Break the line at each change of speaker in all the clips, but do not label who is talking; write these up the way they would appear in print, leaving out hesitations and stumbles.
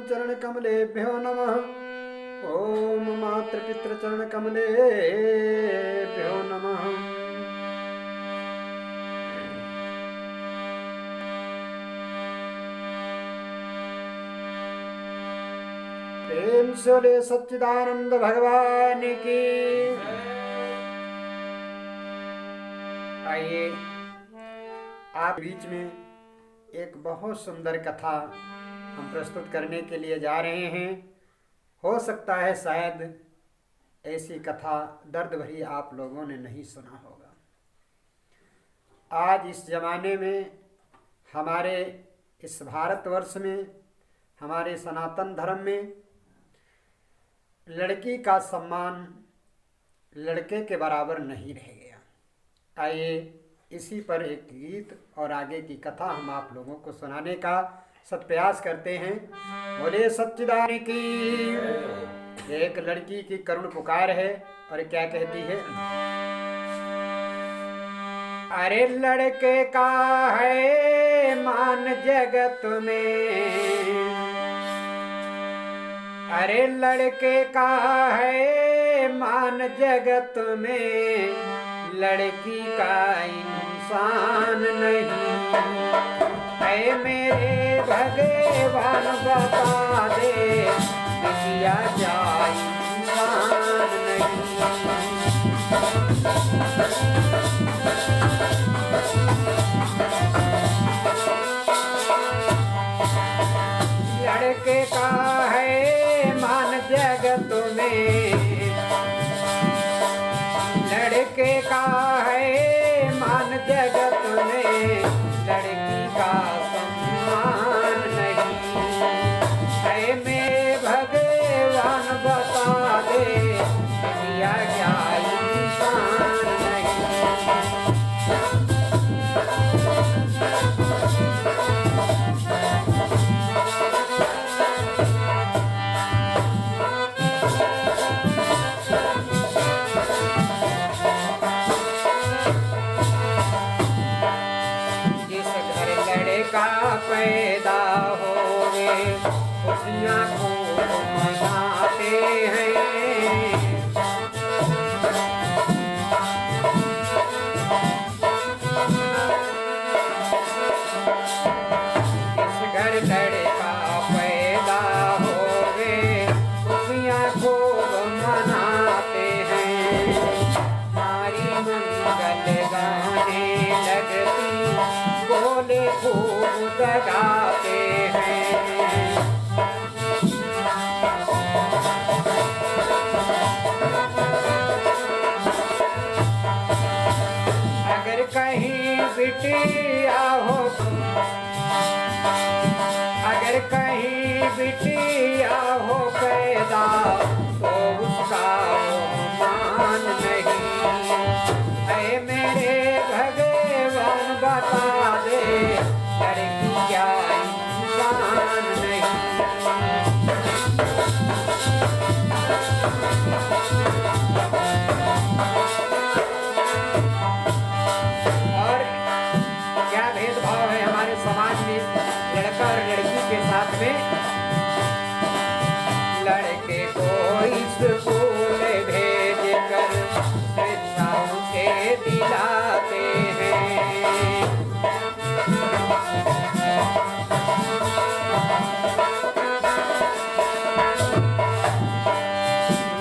चरणकमलेभ्यो नमः। ॐ मातृपितृचरणकमलेभ्यो नमः। प्रेम से बोले सच्चिदानंद भगवान की। आइए आप बीच में एक बहुत सुंदर कथा हम प्रस्तुत करने के लिए जा रहे हैं। हो सकता है शायद ऐसी कथा दर्द भरी आप लोगों ने नहीं सुना होगा। आज इस जमाने में हमारे इस भारतवर्ष में हमारे सनातन धर्म में लड़की का सम्मान लड़के के बराबर नहीं रह गया। आइए इसी पर एक गीत और आगे की कथा हम आप लोगों को सुनाने का सत्प्रयास करते हैं। बोले सच्चिदानंद की। एक लड़की की करुण पुकार है और क्या कहती है? अरे लड़के का है मान जगत में, अरे लड़के का है मान जगत में, लड़की का इंसान नहीं। ऐ मेरे भगवान बता दे बिटिया क्या इंसान नहीं। लड़के का है मान जगत में, लड़के का है मान जगत में, लड़की का सम्मान नहीं। है मेरे भगवान बता दे दुनिया क्या इंसान नहीं। पैदा होवे खुशियाँ खूब मनाते हैं। जिस घर लड़का पैदा होवे खुशियाँ खूब मनाते हैं। नारी मंगल गाने लगती बोले खूब दगाते हैं। अगर कहीं बिटिया हो, अगर कहीं बिटिया हो पैदा तो उसका मान नहीं। ऐ मेरे भगवान बता दे लड़की क्या इंसान नहीं। और क्या भेदभाव है हमारे समाज में लड़का और लड़की के साथ में। लड़के को स्कूल भेज कर शिक्षा उसे दिलाते हैं।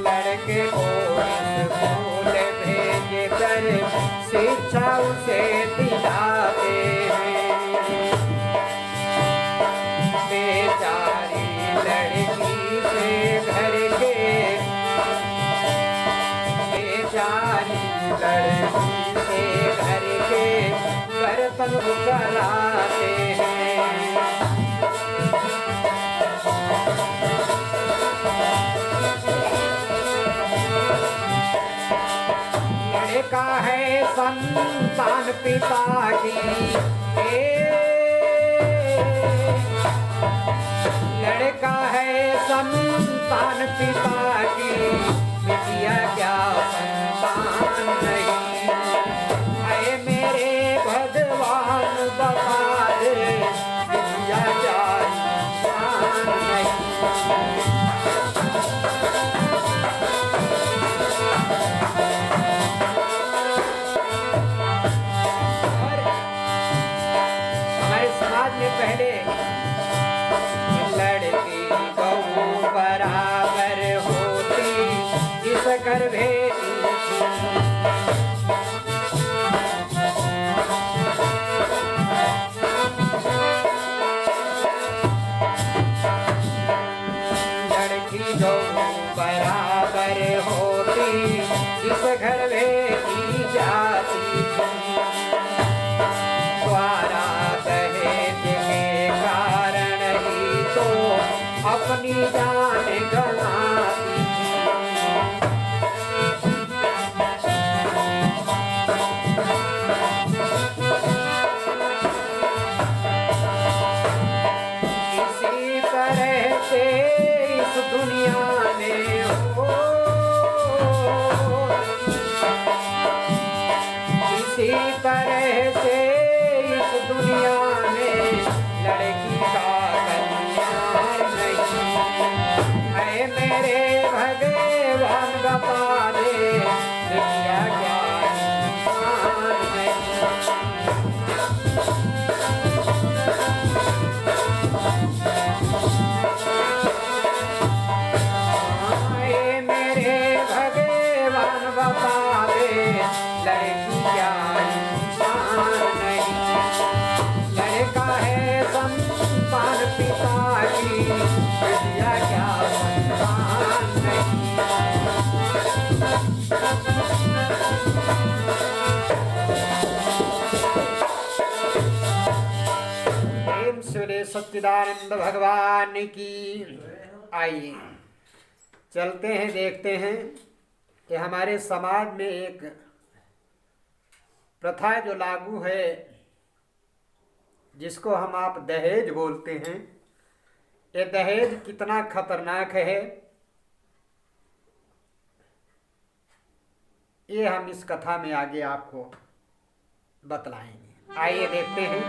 लड़के को स्कूल भेज कर शिक्षा उसे दिलाते हैं। बेचारी लड़की से घर के, बेचारी लड़की से घर के बर्तन कराते हैं। लड़का है संतान पिता की, लड़का है संतान पिता की, बिटिया क्या संतान नहीं। ऐ मेरे भगवान बता दे बिटिया क्या इंसान नहीं। अपनी जान गंवाती। इसी तरह से इस दुनिया में हो, इसी तरह से इस दुनिया में लड़की का कल्याण नहीं। ऐ मेरे भगवान बता दे दुनिया क्या इंसान नहीं। ऐ मेरे भगवान बता दे लड़की क्या इंसान नहीं। लड़का है संतान पिता की, लड़कियां क्या संतान नहीं। प्रेम से सच्चिदानंद भगवान की। आइए चलते हैं, देखते हैं कि हमारे समाज में एक प्रथा जो लागू है, जिसको हम आप दहेज बोलते हैं। ये दहेज कितना खतरनाक है, ये हम इस कथा में आगे आपको बतलाएंगे। आइए देखते हैं।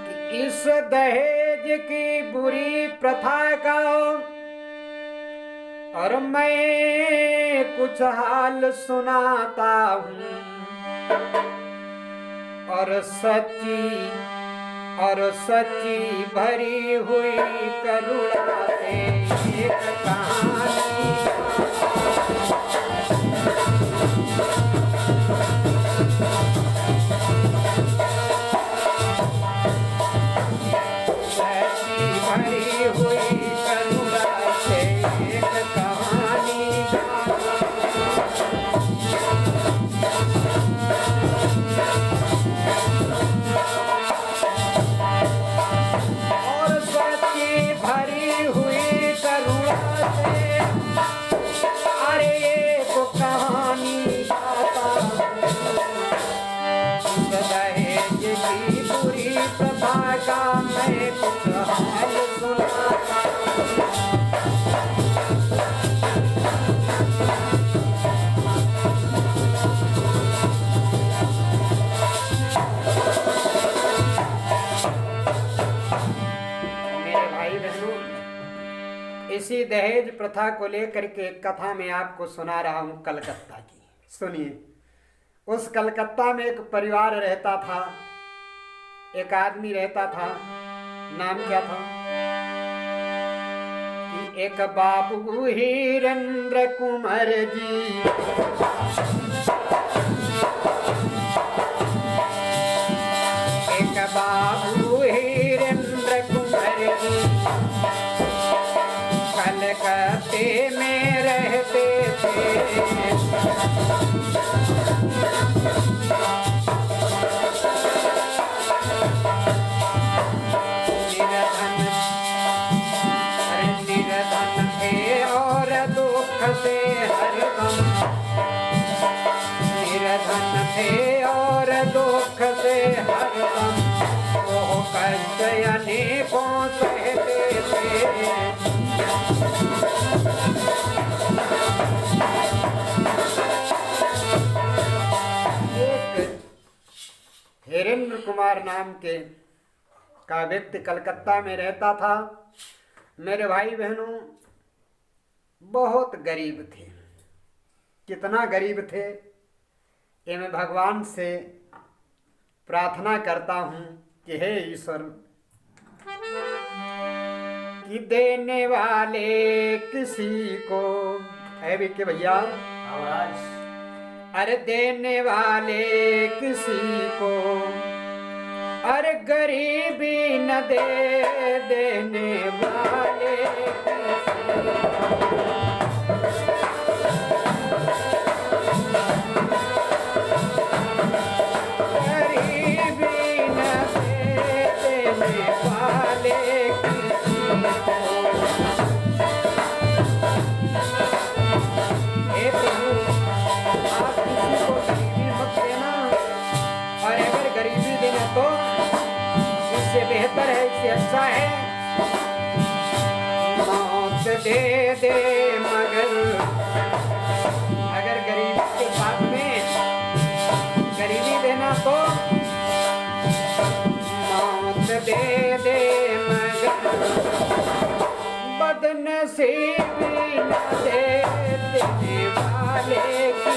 कि इस दहेज की बुरी प्रथा का और मैं कुछ हाल सुनाता हूँ, और सच्ची भरी हुई करुणा से एक कहानी। सच्ची भरी हुई करुणा से एक कहानी। और सच्ची भरी हुई करुणा से अरे एक कहानी गाता हूँ। दहेज की बुरी प्रथा का मैं कुछ हाल सुनाता हूँ। इसी दहेज प्रथा को लेकर के एक कथा में आपको सुना रहा हूँ कलकत्ता की। सुनिए। उस कलकत्ता में एक परिवार रहता था, एक आदमी रहता था। नाम क्या था? कि एक बाबू हीरेंद्र कुंवर जी, एक बाबू हीरेंद्र कुंवर जी कलकत्ते में रहते थे। निर्धन थे और दुख से हरदम, निर्धन थे और दुख से हरदम वो कष्ट अनेकों सहते थे। हीरेंद्र कुमार नाम के का व्यक्ति कलकत्ता में रहता था। मेरे भाई बहनों, बहुत गरीब थे। कितना गरीब थे ये मैं भगवान से प्रार्थना करता हूँ कि हे ईश्वर, कि देने वाले किसी को है भी के भैया, अरे देने वाले किसी को, अरे गरीबी न दे देने वाले किसी को। गरीबी न दे दे दे मगर अगर गरीब के साथ में गरीबी देना तो मौत दे दे मगर बदनसीबी न दे देने वाले की।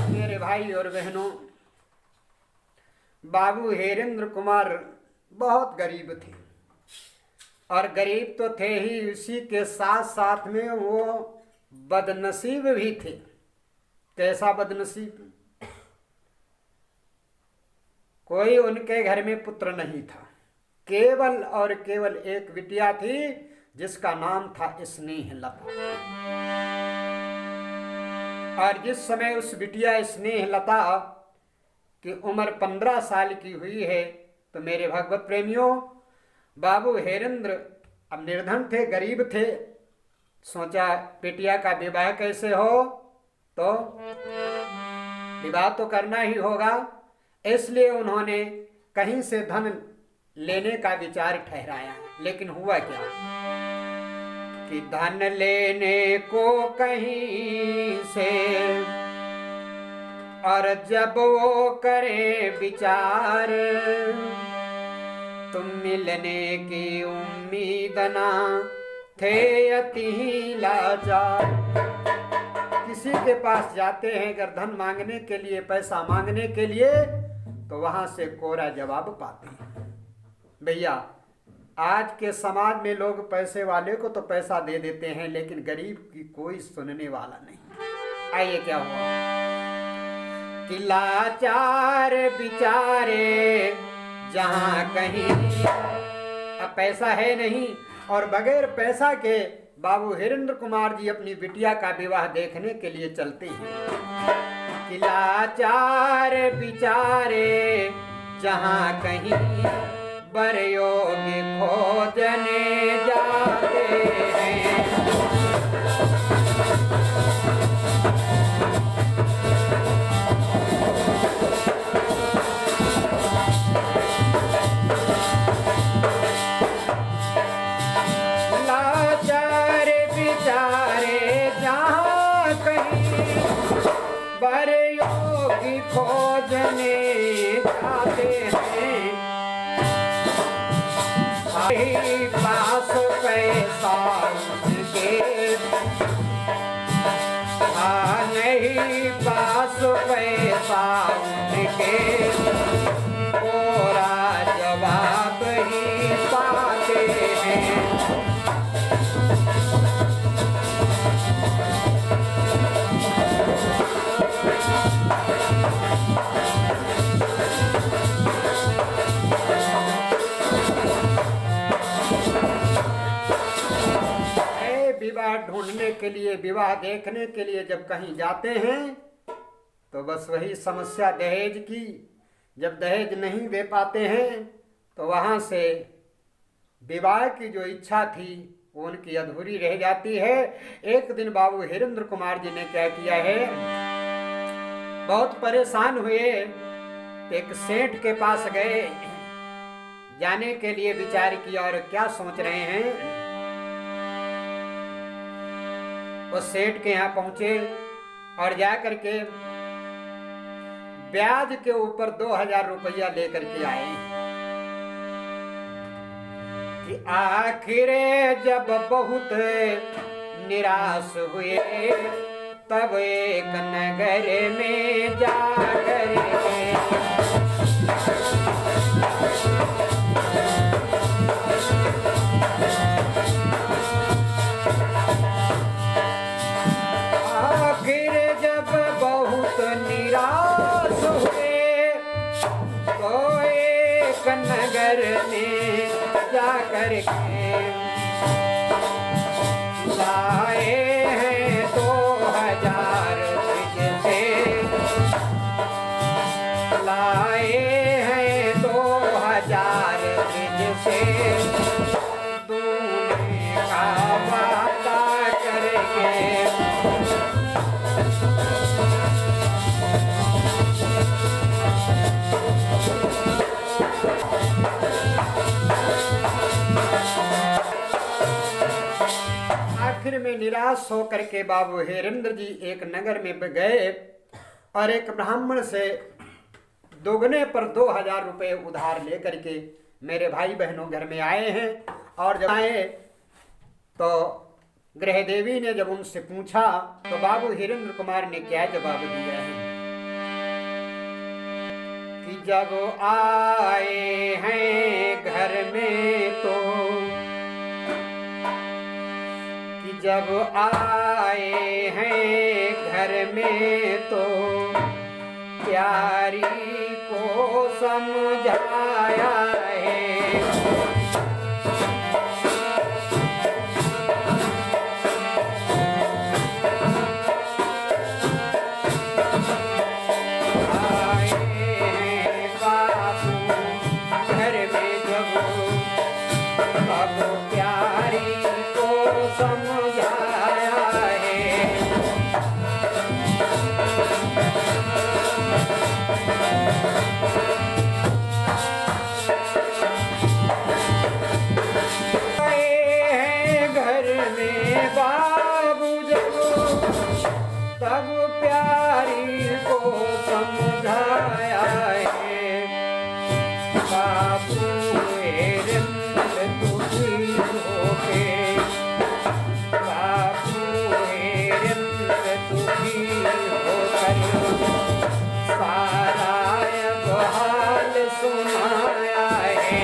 मेरे भाई और बहनों, बाबू हेरेंद्र कुमार बहुत गरीब थे और गरीब तो थे ही, उसी के साथ साथ में वो बदनसीब भी थे। कैसा बदनसीब? कोई उनके घर में पुत्र नहीं था, केवल और केवल एक बिटिया थी जिसका नाम था स्नेहलता। और जिस समय उस बिटिया स्नेहलता की उम्र 15 साल की हुई है तो मेरे भगवत प्रेमियों, बाबू हेरेंद्र अब निर्धन थे, गरीब थे। सोचा बिटिया का विवाह कैसे हो, तो विवाह तो करना ही होगा। इसलिए उन्होंने कहीं से धन लेने का विचार ठहराया। लेकिन हुआ क्या कि धन लेने को कहीं से और जब वो करे विचार, तुम मिलने की उम्मीद ना थे अति ही लाचार। किसी के पास जाते हैं अगर धन मांगने के लिए, पैसा मांगने के लिए, तो वहां से कोरा जवाब पाते हैं। भैया, आज के समाज में लोग पैसे वाले को तो पैसा दे देते हैं, लेकिन गरीब की कोई सुनने वाला नहीं। आइए क्या हुआ कि लाचार बिचारे जहां कहीं, अब पैसा है नहीं और बगैर पैसा के बाबू हेरेंद्र कुमार जी अपनी बिटिया का विवाह देखने के लिए चलते हैं। कि लाचार बिचारे जहां कहीं बर योगी खोजने जाते हैं। लाचार बिचारे जहाँ कहीं बर योगी खोजने जाते हैं। पास पैसा उनके, नहीं पास पैसा उनके, पूरा जवाब ही पाते हैं। विवाह ढूंढने के लिए, विवाह देखने के लिए जब कहीं जाते हैं तो बस वही समस्या दहेज की। जब दहेज नहीं दे पाते हैं तो वहां से विवाह की जो इच्छा थी वो उनकी अधूरी रह जाती है। एक दिन बाबू हेरेंद्र कुमार जी ने क्या किया है, बहुत परेशान हुए, एक सेठ के पास गए, जाने के लिए विचार किया और क्या सोच रहे हैं। वो सेठ के यहाँ पहुंचे और जाकर के ब्याज के ऊपर 2000 रुपया लेकर के आए कि आखिर जब बहुत निराश हुए तब एक नगर में जाकर नगर में जाकर के लाए हैं 2000 से, लाए हैं 2000 से, दूने का वादा करके निराश होकर के बाबू हेरेंद्र जी एक नगर में गए और एक ब्राह्मण से दोगुने पर 2000 रुपये उधार लेकर के मेरे भाई बहनों घर में आए हैं। और जब आए तो गृह देवी ने जब उनसे पूछा तो बाबू हीरेंद्र कुमार ने क्या जवाब दिया है कि जब आए हैं घर में तो, कि जब आए हैं घर में तो प्यारी को समझाया है। तब प्यारी को समझाया है। बाबू हेरेंद्र दुखी होके, बाबू हेरेंद्र दुखी होकर सारा हाल सुनाया है।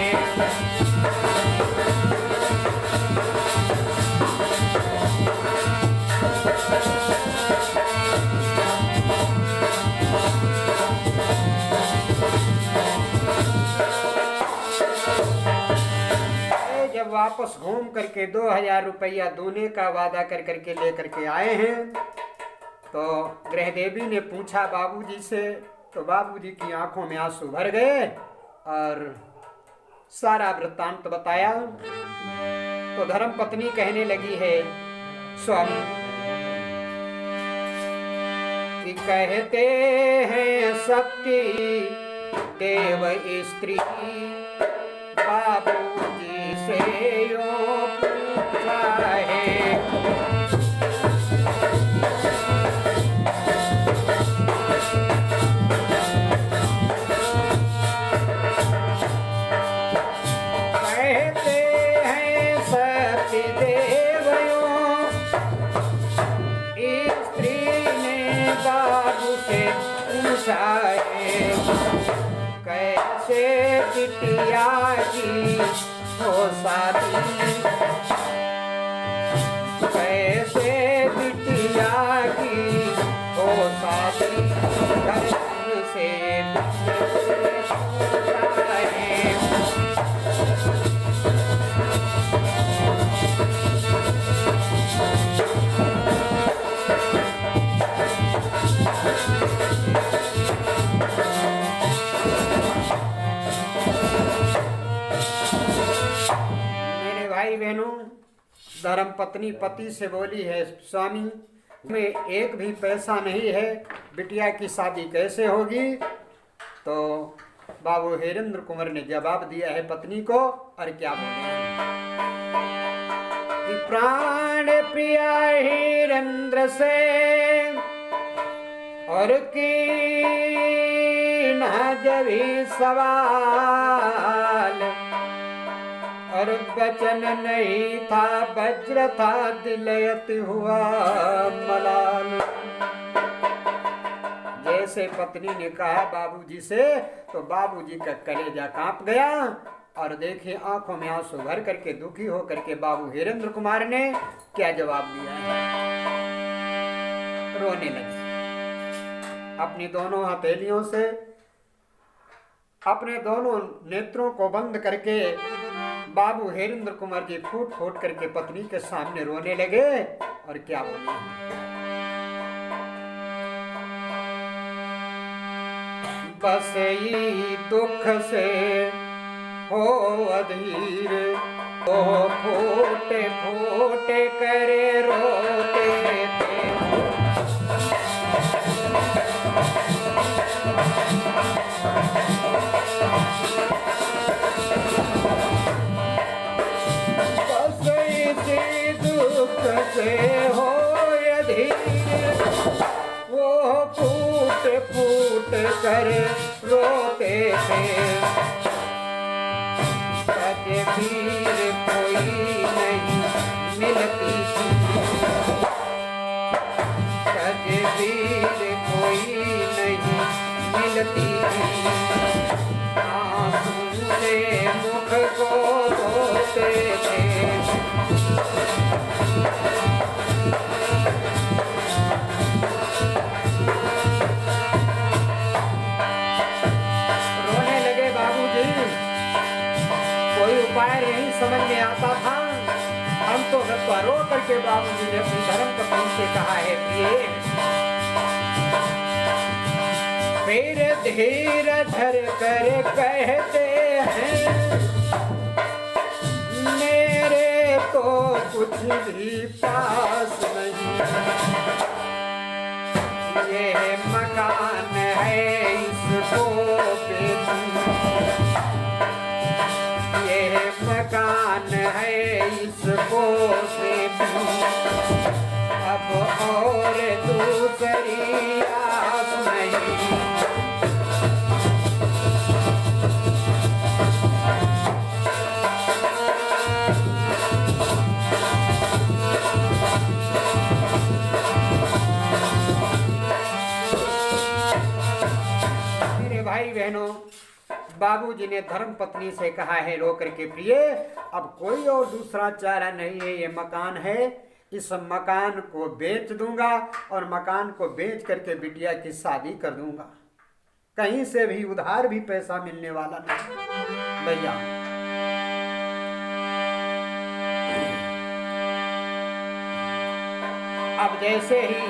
वापस घूम करके 2000 रुपया दोने का वादा कर करके लेकर के आए हैं। तो गृह देवी ने पूछा बाबूजी से, तो बाबूजी की आंखों में आंसू भर गए और सारा वृत्तांत बताया। तो धर्म पत्नी कहने लगी है स्वामी कि कहते हैं सती देव स्त्री, बाबूजी से यूं पूछा है। कहते हैं सती देवयों स्त्री ने बाबू से पूछा है। कैसे बिटिया की हो शादी, कैसे बिटिया की हो शादी, घर से धर्म पत्नी पति से बोली है स्वामी में एक भी पैसा नहीं है, बिटिया की शादी कैसे होगी। तो बाबू हेरेंद्र कुंवर ने जवाब दिया है पत्नी को और क्या बोले कि प्राण प्रिया हेरेंद्र से और की न जभी सवाल, और वचन नहीं था वज्र था दिलयत हुआ मलाल। जैसे पत्नी ने कहा बाबूजी से तो बाबूजी का कलेजा कांप गया और देखे आंखों में आंसू भर करके दुखी होकर के बाबू हेरेंद्र कुमार ने क्या जवाब दिया है। रोने लगे, अपनी दोनों हथेलियों से अपने दोनों नेत्रों को बंद करके बाबू हेरेंद्र कुमार जी फूट फूट करके पत्नी के सामने रोने लगे और क्या बोले बस ही दुख से हो अधीर, ओ फूटे फूटे करे रोते थे। बस इसी दुख से हो फूट कर रोते थे। तदबीर कोई नहीं मिलती थी, तदबीर कोई नहीं मिलती थी। आंसू से मुख को धोते थे। रोने लगे बाबूजी, कोई उपाय नहीं समझ में आता था। हम तो रो करके बाबूजी ने अपनी धर्म पत्नी से कहा है प्रिय, फिर धीर धर कर कहते हैं, मेरे तो कुछ भी पास नहीं। ये मकान है इसको बेचूं, ये मकान है इसको बेचूं, अब और दूसरी आस नहीं। भाई बहनों, बाबूजी ने धर्म पत्नी से कहा है रो करके प्रिय, अब कोई और दूसरा चारा नहीं है। ये मकान है, इस मकान को बेच दूंगा और मकान को बेच करके बिटिया की शादी कर दूंगा। कहीं से भी उधार भी पैसा मिलने वाला नहीं भैया। अब जैसे ही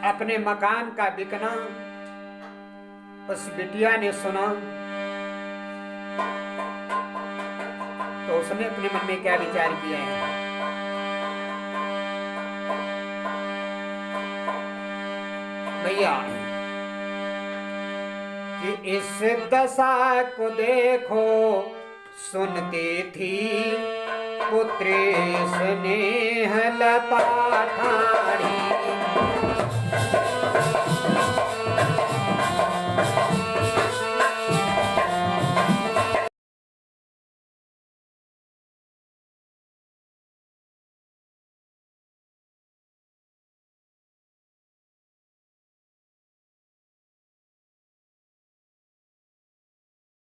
अपने मकान का बिकना उस बिटिया ने सुना, तो उसने अपने मन में क्या विचार किया है, भैया कि इस दशा को देखो सुनती थी पुत्री स्नेह लता ठाड़ी।